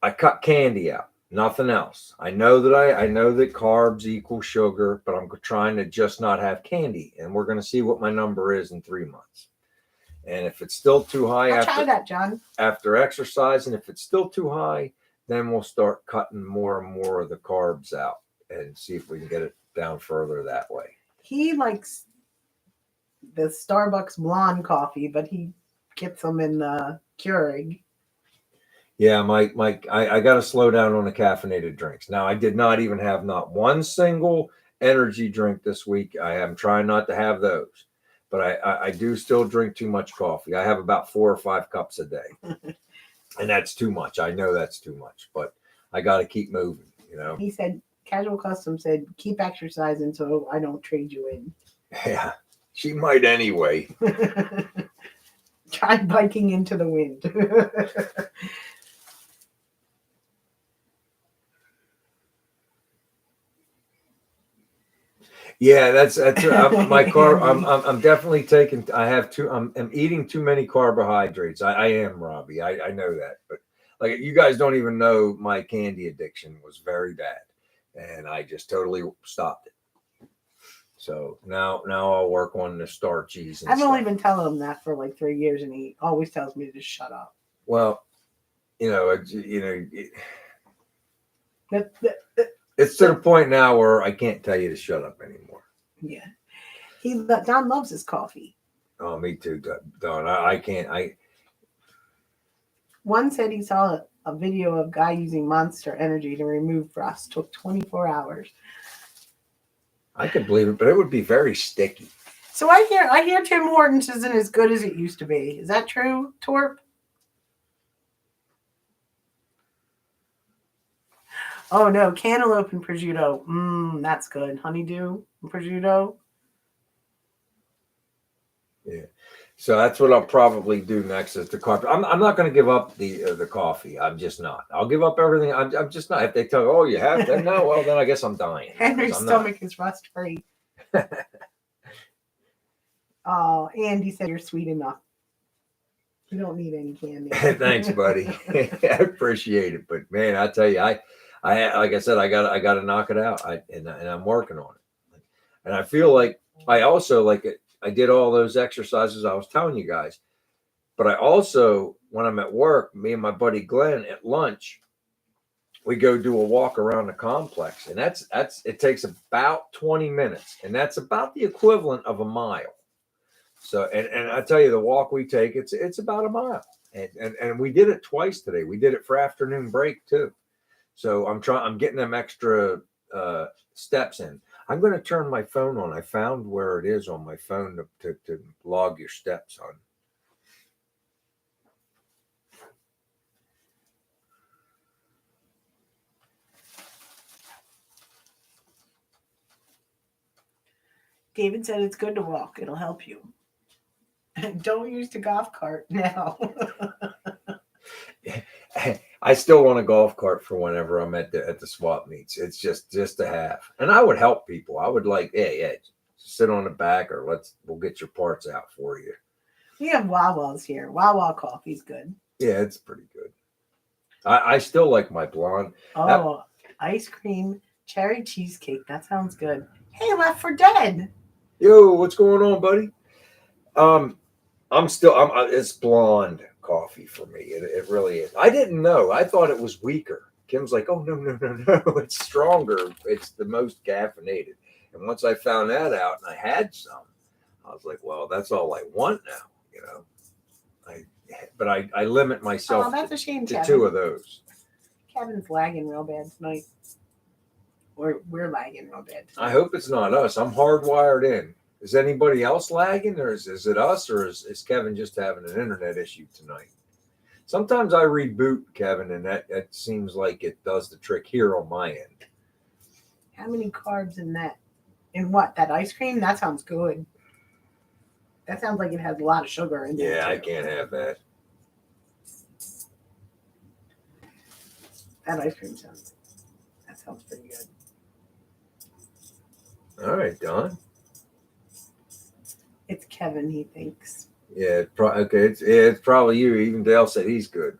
I cut candy out, nothing else. I know that carbs equal sugar, but I'm trying to just not have candy, and we're going to see what my number is in 3 months. And if it's still too high I'll try that, John. after exercise, and if it's still too high, then we'll start cutting more and more of the carbs out and see if we can get it down further that way. He likes the Starbucks blonde coffee, but he gets them in the Keurig. Yeah, I got to slow down on the caffeinated drinks. Now, I did not even have not one single energy drink this week. I am trying not to have those, but I do still drink too much coffee. I have about 4 or 5 cups a day, and that's too much. I know that's too much, but I got to keep moving. He said, Casual Custom said, keep exercising so I don't trade you in. Yeah, she might anyway. Try biking into the wind. Yeah, that's my car. I'm definitely taking. I have too. I'm eating too many carbohydrates. I am, Robbie. I know that, but like you guys don't even know, my candy addiction was very bad, and I just totally stopped it. So now I'll work on the starchies. I've only been telling him that for like 3 years, and he always tells me to just shut up. Well, it's to the point now where I can't tell you to shut up anymore. Yeah, Don loves his coffee. Oh, me too, Don. I can't. One said he saw a video of guy using Monster Energy to remove rust. Took 24 hours. I could believe it, but it would be very sticky. So I hear Tim Hortons isn't as good as it used to be. Is that true, Torp? Oh no, cantaloupe and prosciutto. That's good. Honeydew and prosciutto. Yeah. So that's what I'll probably do next is the coffee. I'm not going to give up the coffee. I'm just not. I'll give up everything. I'm just not. If they tell you, oh, you have to, no, well, then I guess I'm dying. Henry's stomach is rust free. Oh, Andy said you're sweet enough. You don't need any candy. Thanks, buddy. I appreciate it, but man, I tell you, I like I said, I got to knock it out. And I'm working on it, and I feel like I also like it. I did all those exercises I was telling you guys, but I also, when I'm at work, me and my buddy Glenn at lunch, we go do a walk around the complex, and it takes about 20 minutes, and that's about the equivalent of a mile. So, and I tell you, the walk we take, it's about a mile, and we did it twice today. We did it for afternoon break too. So I'm getting them extra steps in. I'm going to turn my phone on. I found where it is on my phone to log your steps on. David said it's good to walk. It'll help you. Don't use the golf cart now. I still want a golf cart for whenever I'm at the swap meets. It's just to have, and I would help people. I would like, hey, sit on the back, or we'll get your parts out for you. We have Wawa's here. Wawa coffee's good. Yeah, it's pretty good. I still like my blonde. Ice cream cherry cheesecake. That sounds good. Hey, Left for Dead. Yo, what's going on, buddy? It's blonde coffee for me. It really is. I didn't know. I thought it was weaker. Kim's like, oh, no. It's stronger. It's the most caffeinated. And once I found that out and I had some, I was like, well, that's all I want now, But I limit myself that's a shame, to Kevin. 2 of those. Kevin's lagging real bad tonight. We're lagging real bad tonight. I hope it's not us. I'm hardwired in. Is anybody else lagging, or is it us, or is Kevin just having an internet issue tonight? Sometimes I reboot, Kevin, and that seems like it does the trick here on my end. How many carbs in that? In what? That ice cream? That sounds good. That sounds like it has a lot of sugar in there. Yeah, I too. can't have that. That ice cream sounds pretty good. All right, Don. It's Kevin, he thinks. Yeah, okay. It's probably you. Even Dale said he's good.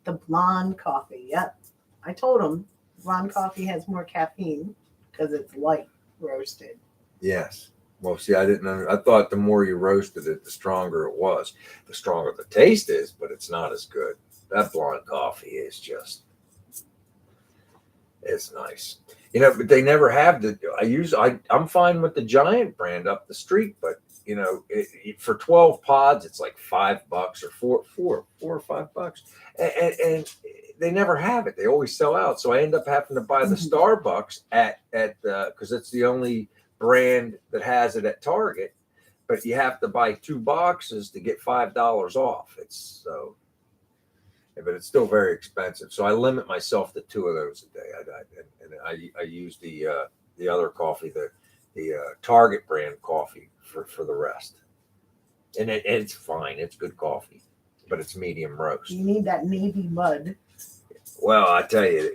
The blonde coffee. Yep. I told him blonde coffee has more caffeine because it's light roasted. Yes. Well, see, I didn't. I thought the more you roasted it, the stronger it was. The stronger the taste is, but it's not as good. That blonde coffee is just. It's nice. But they never have the. I'm fine with the Giant brand up the street, but for 12 pods, it's like $5 or four or $5, and they never have it. They always sell out. So I end up having to buy the Starbucks at because it's the only brand that has it at Target. But you have to buy 2 boxes to get $5 off. But it's still very expensive. So I limit myself to 2 of those a day. I use the other coffee, the Target brand coffee for the rest. And it's fine. It's good coffee, but it's medium roast. You need that navy mud. Well, I tell you,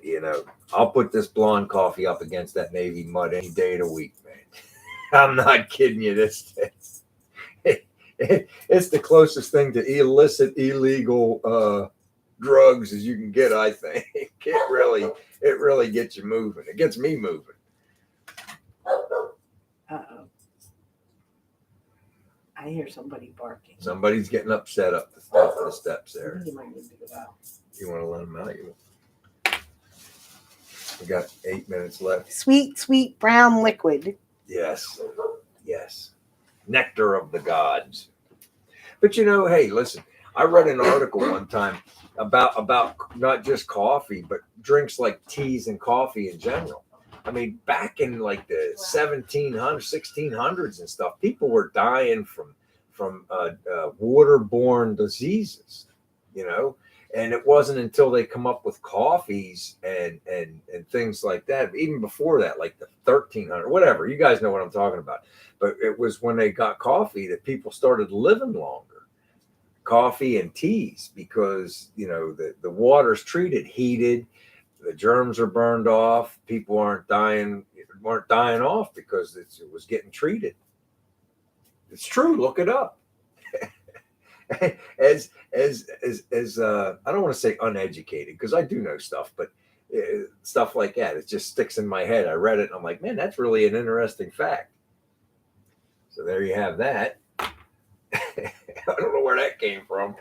I'll put this blonde coffee up against that navy mud any day of the week, man. I'm not kidding you. It's the closest thing to illicit, illegal drugs as you can get. I think it really gets you moving. It gets me moving. Uh-oh. I hear somebody barking. Somebody's getting upset up the steps there. You might need to go out. You want to let them out? We got 8 minutes left. Sweet, sweet brown liquid. Yes. Nectar of the gods. But hey, listen, I read an article one time about not just coffee, but drinks like teas and coffee in general. I mean, back in like the 1700s, 1600s and stuff, people were dying from waterborne diseases, and it wasn't until they come up with coffees and things like that. Even before that, like the 1300, whatever, you guys know what I'm talking about. But it was when they got coffee that people started living longer. Coffee and teas, because the water's treated, heated, the germs are burned off. People weren't dying off because it was getting treated. It's true. Look it up. as I don't want to say uneducated, because I do know stuff, but stuff like that, it just sticks in my head. I read it and I'm like, man, that's really an interesting fact. So there you have that. I don't know where that came from.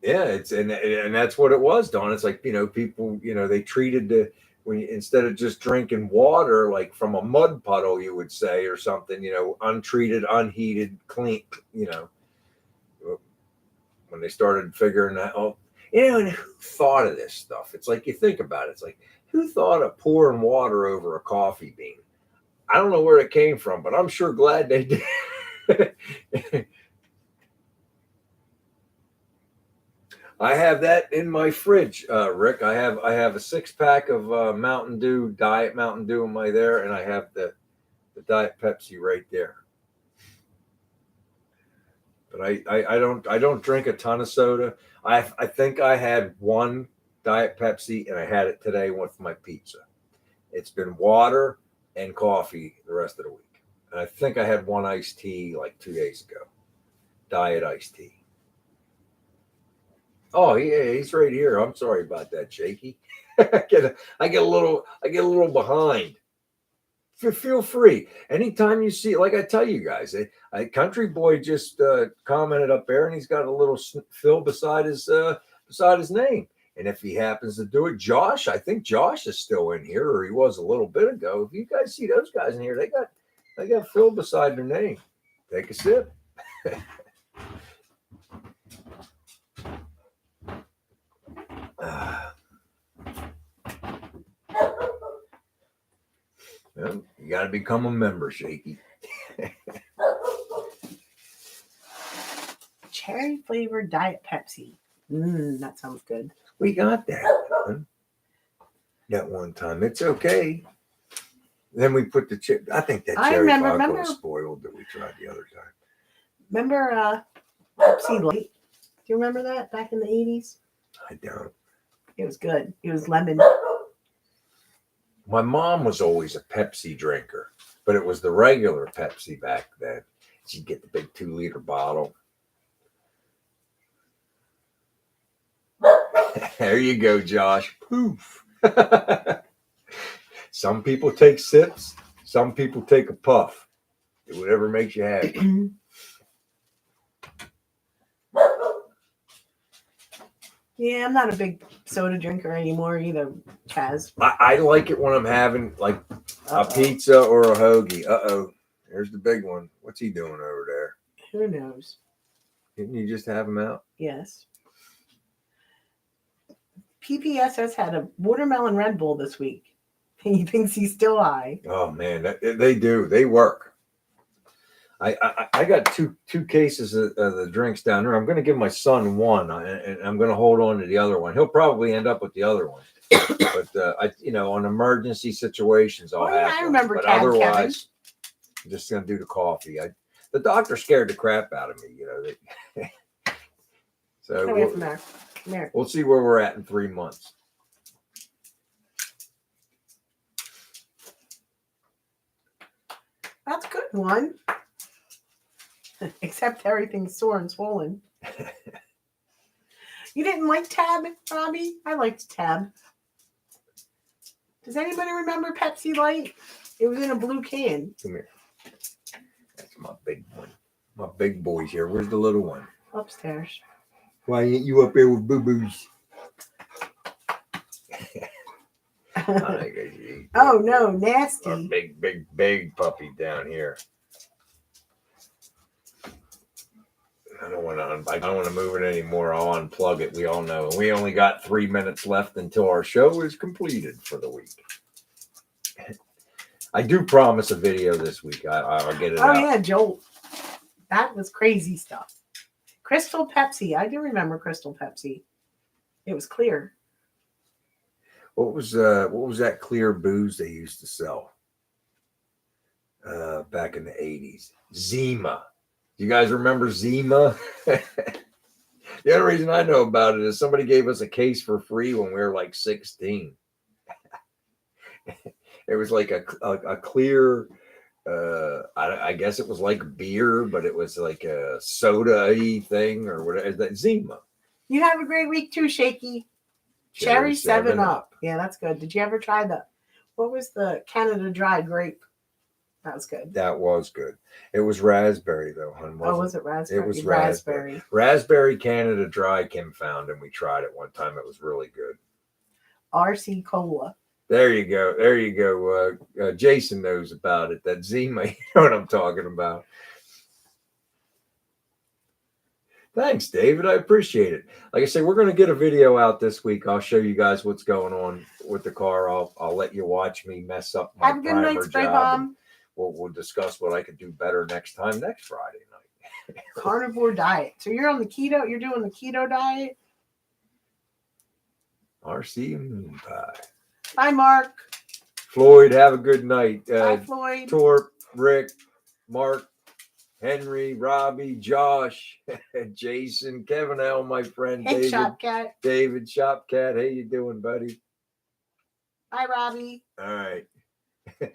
Yeah, and that's what it was, Don. It's like, people, they treated instead of just drinking water like from a mud puddle, you would say, or something, untreated, unheated, clean, when they started figuring that out. And who thought of this stuff? It's like, you think about it. It's like, who thought of pouring water over a coffee bean? I don't know where it came from, but I'm sure glad they did. I have that in my fridge, Rick. I have a 6-pack of Mountain Dew, Diet Mountain Dew in my there, and I have the Diet Pepsi right there. But I don't drink a ton of soda. I think I had one Diet Pepsi, and I had it today with my pizza. It's been water and coffee the rest of the week. And I think I had one iced tea like 2 days ago. Diet iced tea. Oh yeah, he's right here. I'm sorry about that, Shaky. I get a little behind. Feel free. Anytime you see, like I tell you guys, a country boy just commented up there, and he's got a little Phil beside his name. And if he happens to do it, Josh, I think Josh is still in here, or he was a little bit ago. If you guys see those guys in here, they got Phil beside their name. Take a sip. Well, you got to become a member, Shaky. Cherry flavored Diet Pepsi. That sounds good. We got that one time. It's okay. Then we put the chip. I think that I cherry vodka remember- was spoiled that we tried the other time. Remember Pepsi Light? Do you remember that back in the 80s? I don't. It was good. It was lemon. My mom was always a Pepsi drinker, but it was the regular Pepsi back then. She'd get the big 2-liter bottle. There you go, Josh. Poof. Some people take sips. Some people take a puff. Do whatever makes you happy. Yeah, I'm not a big soda drinker anymore either, Chaz. I like it when I'm having like a pizza or a hoagie. Uh-oh. There's the big one. What's he doing over there? Who knows? Didn't you just have him out? Yes. PPSS had a watermelon Red Bull this week. He thinks he's still high. Oh, man. They do. They work. I got two cases of the drinks down there. I'm going to give my son one, and I'm going to hold on to the other one. He'll probably end up with the other one. But on emergency situations, I'll have I one. remember But Cab otherwise, I'm just going to do the coffee. The doctor scared the crap out of me, So Come here from there. Come here. we'll see where we're at in 3 months. That's a good one. Except everything's sore and swollen. You didn't like Tab, Robbie? I liked Tab. Does anybody remember Pepsi Light? It was in a blue can. Come here. That's my big one. My big boys here. Where's the little one? Upstairs. Why ain't you up there with boo-boos? Oh no, Our nasty. big puppy down here. I don't want to move it anymore. I'll unplug it. We all know. We only got 3 minutes left until our show is completed for the week. I do promise a video this week. I'll get it out. Oh yeah, Joel. That was crazy stuff. Crystal Pepsi. I do remember Crystal Pepsi. It was clear. What was that clear booze they used to sell back in the 80s? Zima. You guys remember Zima? The only reason I know about it is somebody gave us a case for free when we were like 16. It was like a clear, I guess it was like beer, but it was like a soda-y thing or whatever. That Zima. You have a great week too, Shaky. Cherry 7 Up. Yeah, that's good. Did you ever try what was the Canada Dry grape? That was good. That was good. It was raspberry though, hon. Was it raspberry? It was raspberry. Raspberry Canada Dry Kim found, and we tried it one time. It was really good. RC Cola. There you go. There you go. Jason knows about it. That Zima, you know what I'm talking about. Thanks, David. I appreciate it. Like I say, we're going to get a video out this week. I'll show you guys what's going on with the car. I'll let you watch me mess up my Have a good night, primer Spray job. Bomb. We'll discuss what I could do better next Friday night. Carnivore diet. So you're on the keto. You're doing the keto diet. RC Moon Pie. Bye, Mark. Floyd, have a good night. Bye, Floyd. Torp, Rick, Mark, Henry, Robbie, Josh, Jason, Kevin L, my friend. Hey, David, Shopcat. David, Shopcat. How you doing, buddy? Bye, Robbie. All right. Bye,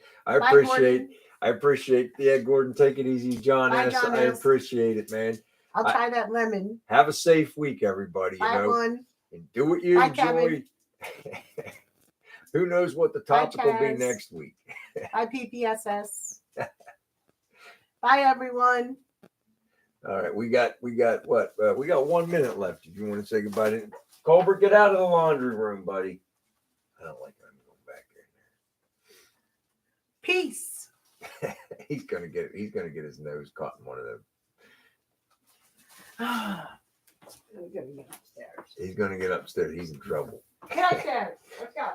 I appreciate. Yeah, Gordon, take it easy. John Bye, S. John I S. appreciate it, man. I'll try that lemon. Have a safe week, everybody. Bye, one. And do what you Bye, enjoy. Who knows what the topic will be Chaz. next week? Bye, PPSS. Bye, everyone. All right, we got what? We got 1 minute left. If you want to say goodbye to Colbert, get out of the laundry room, buddy. I don't like him going back Peace. there. He's gonna get his nose caught in one of them. We're gonna get upstairs. He's gonna get upstairs. He's in trouble. Get upstairs. Let's go.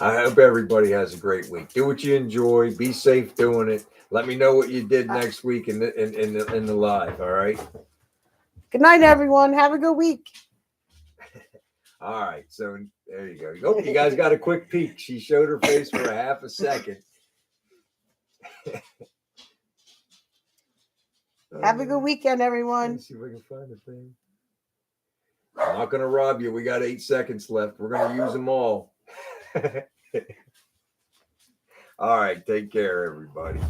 I hope everybody has a great week. Do what you enjoy. Be safe doing it. Let me know what you did next week in the live. All right. Good night, everyone. Have a good week. All right. So There you go. Oh, you guys got a quick peek. She showed her face for a half a second. Have a good weekend, Let everyone. me see if we can find the thing. I'm not going to rob you. We got 8 seconds left. We're going to use them all. All right. Take care, everybody.